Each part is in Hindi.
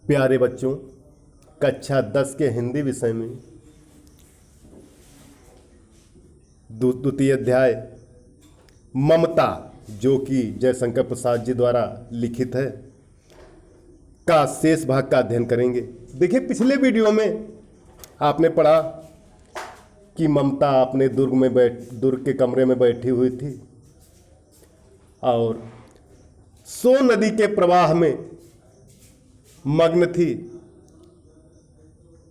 प्यारे बच्चों, कक्षा 10 के हिंदी विषय में द्वितीय अध्याय ममता, जो कि जयशंकर प्रसाद जी द्वारा लिखित है, का शेष भाग का अध्ययन करेंगे। देखिए, पिछले वीडियो में आपने पढ़ा कि ममता अपने दुर्ग के कमरे में बैठी हुई थी और सोन नदी के प्रवाह में मग्न थी।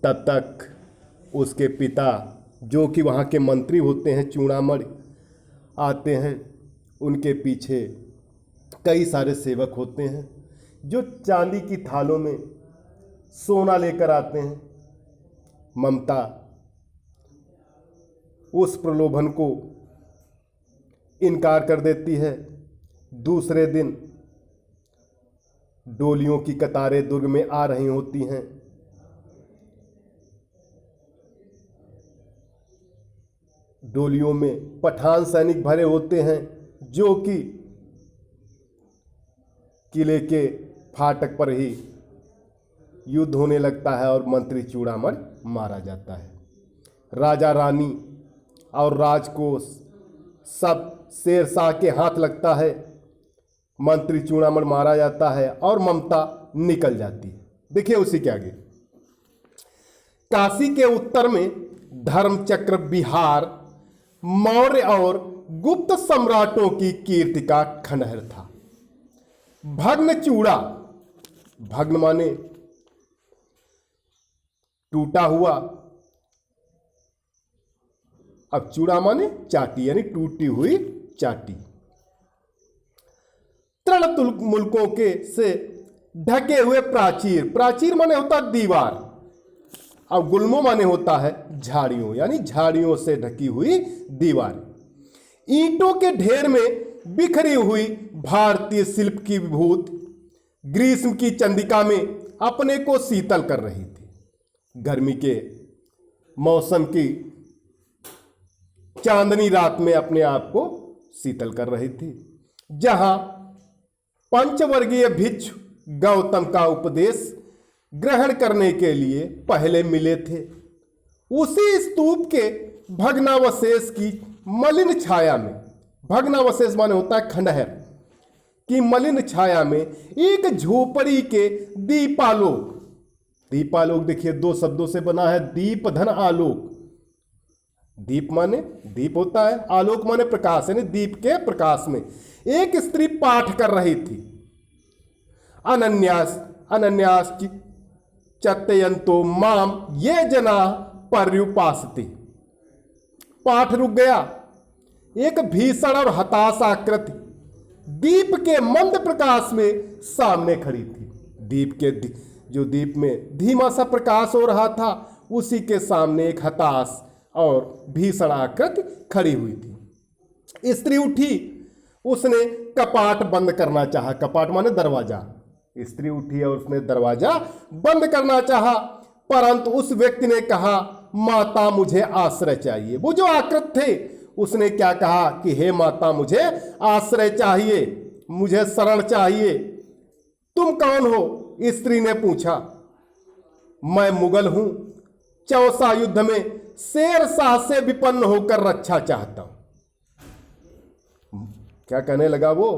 तब तक उसके पिता, जो कि वहाँ के मंत्री होते हैं, चूड़ामणि, आते हैं। उनके पीछे कई सारे सेवक होते हैं जो चांदी की थालों में सोना लेकर आते हैं। ममता उस प्रलोभन को इनकार कर देती है। दूसरे दिन डोलियों की कतारें दुर्ग में आ रही होती हैं। डोलियों में पठान सैनिक भरे होते हैं, जो कि किले के फाटक पर ही युद्ध होने लगता है और मंत्री चूड़ामणि मारा जाता है। राजा रानी और राजकोष सब शेरशाह के हाथ लगता है। मंत्री चूड़ामणि मारा जाता है और ममता निकल जाती है। देखिए उसी के आगे, काशी के उत्तर में धर्मचक्र बिहार मौर्य और गुप्त सम्राटों की कीर्ति का खंडहर था। भग्न चूड़ा, भग्न माने टूटा हुआ, अब चूड़ा माने चाटी, यानी टूटी हुई चाटी। तृण मुल्कों के से ढके हुए प्राचीर, प्राचीर माने होता दीवार, और गुल्मों माने होता है झाड़ियों, यानी झाड़ियों से ढकी हुई दीवार। ईंटों के ढेर में बिखरी हुई भारतीय शिल्प की विभूत ग्रीष्म की चंदिका में अपने को शीतल कर रही थी। गर्मी के मौसम की चांदनी रात में अपने आप को शीतल कर रही थी। जहां पंचवर्गीय भिक्षु गौतम का उपदेश ग्रहण करने के लिए पहले मिले थे, उसी स्तूप के भग्नावशेष की मलिन छाया में, भग्नावशेष माने होता है खंडहर की मलिन छाया में, एक झोपड़ी के दीपालोक, दीपालोक देखिए दो शब्दों से बना है, दीप धन आलोक। दीप माने दीप होता है, आलोक माने प्रकाश, यानी दीप के प्रकाश में एक स्त्री पाठ कर रही थी। अनन्यास अनन्यास चतयंतो माम ये जना पर्युपासते। पाठ रुक गया। एक भीषण और हताश आकृति दीप के मंद प्रकाश में सामने खड़ी थी। दीप के जो दीप में धीमा सा प्रकाश हो रहा था, उसी के सामने एक हताश और भीषण आकृति खड़ी हुई थी। स्त्री उठी, उसने कपाट बंद करना चाहा। कपाट माने दरवाजा। स्त्री उठी और उसने दरवाजा बंद करना चाहा, परंतु उस व्यक्ति ने कहा, माता मुझे आश्रय चाहिए। वो जो आकृत थे, उसने क्या कहा कि हे माता, मुझे आश्रय चाहिए, मुझे शरण चाहिए। तुम कौन हो? स्त्री ने पूछा। मैं मुगल हूं, चौसा युद्ध में शेरशाह से विपन्न होकर रक्षा चाहता हूं। क्या कहने लगा वो?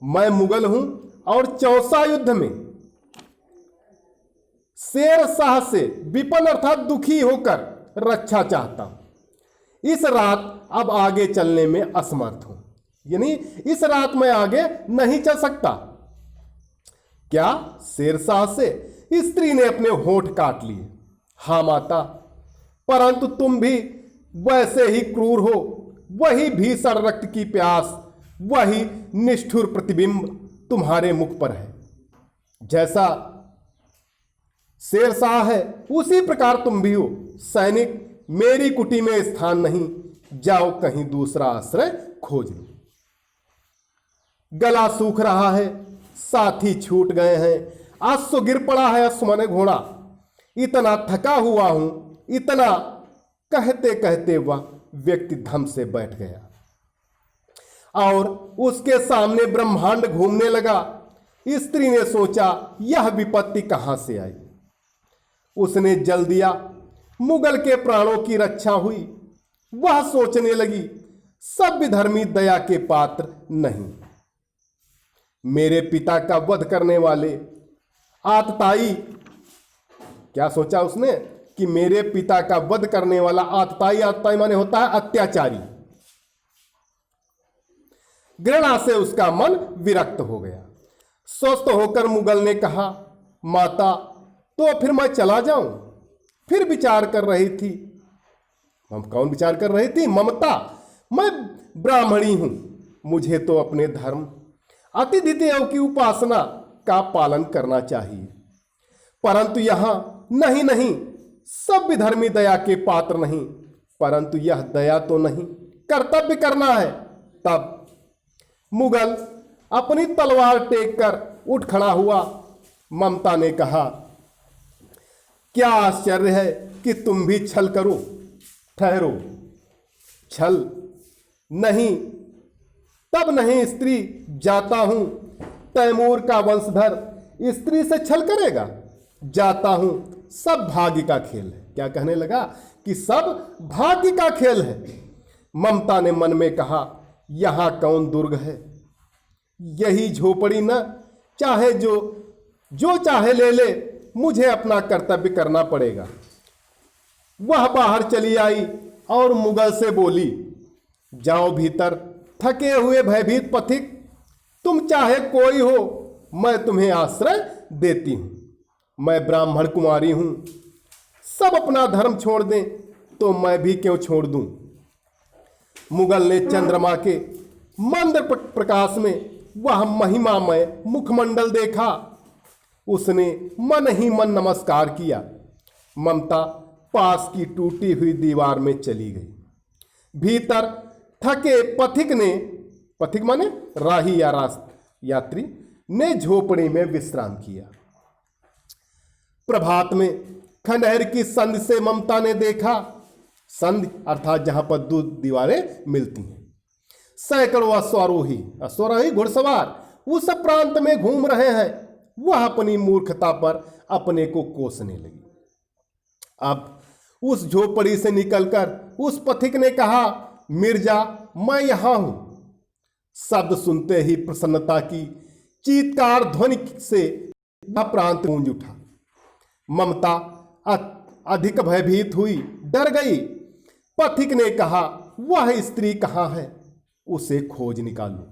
मैं मुगल हूं और चौसा युद्ध में शेरशाह से विपन्न अर्थात दुखी होकर रक्षा चाहता हूं। इस रात अब आगे चलने में असमर्थ हूं, यानी इस रात मैं आगे नहीं चल सकता। क्या? शेरशाह से? स्त्री ने अपने होंठ काट लिए। हाँ माता, परंतु तुम भी वैसे ही क्रूर हो। वही भीषण रक्त की प्यास, वही निष्ठुर प्रतिबिंब तुम्हारे मुख पर है। जैसा शेरशाह है, उसी प्रकार तुम भी हो। सैनिक, मेरी कुटी में स्थान नहीं, जाओ कहीं दूसरा आश्रय खोज लो। गला सूख रहा है, साथी छूट गए हैं, अश्व गिर पड़ा है, अश्व माने घोड़ा। इतना थका हुआ हूं, इतना कहते कहते वह व्यक्ति धम से बैठ गया और उसके सामने ब्रह्मांड घूमने लगा। स्त्री ने सोचा यह विपत्ति कहां से आई। उसने जल दिया, मुगल के प्राणों की रक्षा हुई। वह सोचने लगी सभ्य धर्मी दया के पात्र नहीं। मेरे पिता का वध करने वाले आतताई, क्या सोचा उसने कि मेरे पिता का वध करने वाला आतताई, आतताई माने होता है अत्याचारी। घृणा से उसका मन विरक्त हो गया। स्वस्थ होकर मुगल ने कहा, माता तो फिर मैं चला जाऊं। फिर विचार कर रही थी। हम कौन विचार कर रही थी? ममता। मैं ब्राह्मणी हूं, मुझे तो अपने धर्म अतिथि देव की उपासना का पालन करना चाहिए। परंतु यहां नहीं नहीं, सभ्य धर्मी दया के पात्र नहीं। परंतु यह दया तो नहीं, कर्तव्य करना है। तब मुगल अपनी तलवार टेक कर उठ खड़ा हुआ। ममता ने कहा, क्या आश्चर्य है कि तुम भी छल करो। ठहरो, छल नहीं, तब नहीं स्त्री जाता हूं। तैमूर का वंशधर स्त्री से छल करेगा? जाता हूं, सब भाग्य का खेल है। क्या कहने लगा कि सब भाग्य का खेल है। ममता ने मन में कहा, यहां कौन दुर्ग है, यही झोपड़ी न, चाहे जो चाहे ले ले, मुझे अपना कर्तव्य करना पड़ेगा। वह बाहर चली आई और मुगल से बोली, जाओ भीतर, थके हुए भयभीत पथिक, तुम चाहे कोई हो, मैं तुम्हें आश्रय देती हूं। मैं ब्राह्मण कुमारी हूं, सब अपना धर्म छोड़ दें तो मैं भी क्यों छोड़ दूं। मुगल ने चंद्रमा के मंद प्रकाश में वह महिमामय मुखमंडल देखा। उसने मन ही मन नमस्कार किया। ममता पास की टूटी हुई दीवार में चली गई। भीतर थके पथिक ने, पथिक माने राही या यात्री ने झोपड़ी में विश्राम किया। प्रभात में खंडहर की संध से ममता ने देखा, संध अर्थात जहां पर दो दीवारें मिलती हैं, सैकड़ों अश्वारोही घुड़सवार उस प्रांत में घूम रहे हैं। वह अपनी मूर्खता पर अपने को कोसने लगी। अब उस झोपड़ी से निकलकर उस पथिक ने कहा, मिर्जा मैं यहां हूं। शब्द सुनते ही प्रसन्नता की चीत्कार ध्वनि से प्रांत गूंज उठा। ममता अधिक भयभीत हुई, डर गई। पथिक ने कहा, वह स्त्री कहां है, उसे खोज निकालो।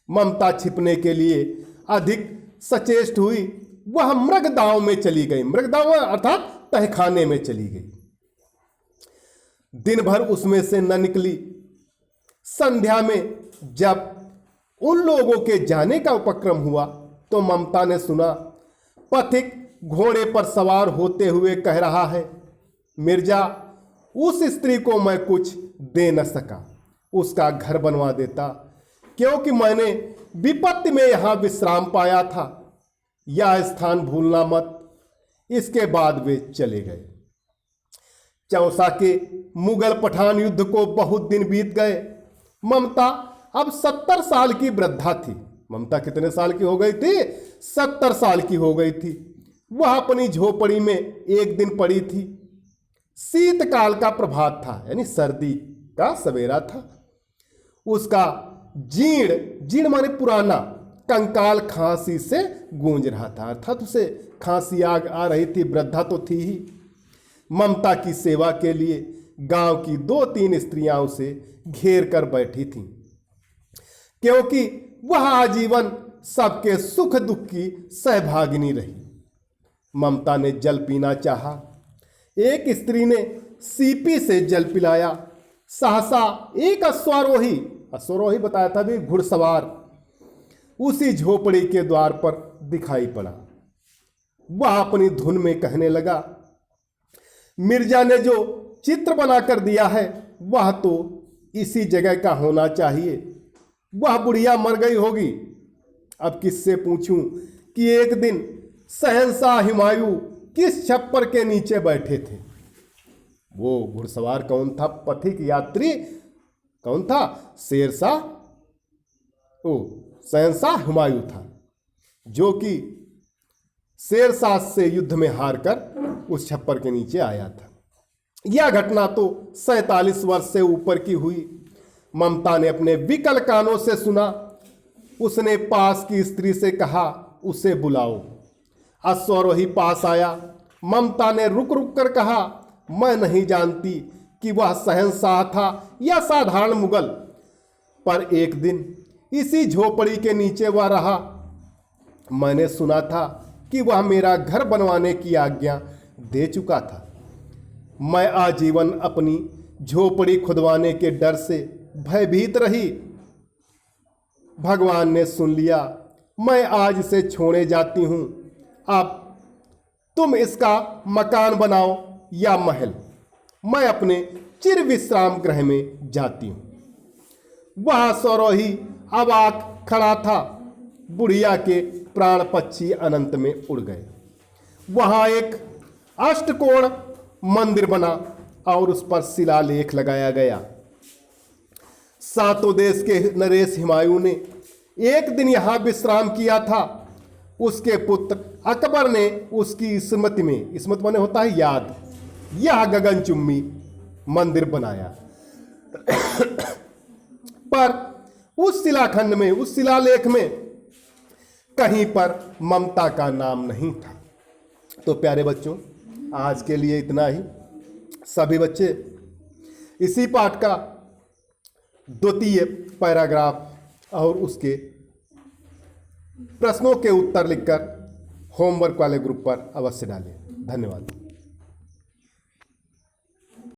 ममता छिपने के लिए अधिक सचेष्ट हुई। वह मृगदाव में चली गई। मृगदाव अर्थात तहखाने में चली गई। दिन भर उसमें से न निकली। संध्या में जब उन लोगों के जाने का उपक्रम हुआ तो ममता ने सुना पथिक घोड़े पर सवार होते हुए कह रहा है, मिर्जा उस स्त्री को मैं कुछ दे न सका, उसका घर बनवा देता, क्योंकि मैंने विपत्ति में यहां विश्राम पाया था। यह स्थान भूलना मत। इसके बाद वे चले गए। चौसा के मुगल पठान युद्ध को बहुत दिन बीत गए। ममता अब 70 साल की वृद्धा थी। ममता कितने साल की हो गई थी? 70 साल की हो गई थी। वह अपनी झोपड़ी में एक दिन पड़ी थी। शीतकाल का प्रभात था, यानी सर्दी का सवेरा था। उसका जीर्ण माने पुराना कंकाल खांसी से गूंज रहा था, अर्थात उसे खांसी आ रही थी। वृद्धा तो थी ही। ममता की सेवा के लिए गांव की 2-3 स्त्रियां उसे घेर कर बैठी थीं, क्योंकि वह आजीवन सबके सुख दुख की सहभागिनी रही। ममता ने जल पीना चाहा। एक स्त्री ने सीपी से जल पिलाया। सहसा एक अश्वारोही बताया था भी, घुड़सवार उसी झोपड़ी के द्वार पर दिखाई पड़ा। वह अपनी धुन में कहने लगा, मिर्जा ने जो चित्र बनाकर दिया है वह तो इसी जगह का होना चाहिए। वह बुढ़िया मर गई होगी। अब किससे पूछूं कि एक दिन शहंशाह हुमायूं किस छप्पर के नीचे बैठे थे। वो घुड़सवार कौन था? पथिक यात्री कौन था? शहंशाह हुमायूं था। जो कि शेरशाह से युद्ध में हारकर उस छप्पर के नीचे आया था। यह घटना तो 47 वर्ष से ऊपर की हुई। ममता ने अपने विकल कानों से सुना। उसने पास की स्त्री से कहा, उसे बुलाओ। अश्वारोही पास आया। ममता ने रुक रुक कर कहा, मैं नहीं जानती कि वह शहंशाह था या साधारण मुगल, पर एक दिन इसी झोपड़ी के नीचे वह रहा। मैंने सुना था कि वह मेरा घर बनवाने की आज्ञा दे चुका था। मैं आजीवन अपनी झोपड़ी खुदवाने के डर से भयभीत रही। भगवान ने सुन लिया। मैं आज इसे छोड़े जाती हूं। अब तुम इसका मकान बनाओ या महल, मैं अपने चिर विश्राम गृह में जाती हूं। वह सौरोही अवाक खड़ा था। बुढ़िया के प्राण पक्षी अनंत में उड़ गए। वहां एक अष्टकोण मंदिर बना और उस पर शिलालेख लगाया गया। सातों देश के नरेश हुमायूं ने एक दिन यहां विश्राम किया था। उसके पुत्र अकबर ने उसकी स्मृति में, स्मृति माने होता है याद, यह गगनचुम्बी मंदिर बनाया। पर उस शिलाखंड में, उस शिलालेख में कहीं पर ममता का नाम नहीं था। तो प्यारे बच्चों, आज के लिए इतना ही। सभी बच्चे इसी पाठ का द्वितीय पैराग्राफ और उसके प्रश्नों के उत्तर लिखकर होमवर्क वाले ग्रुप पर अवश्य डालें। धन्यवाद।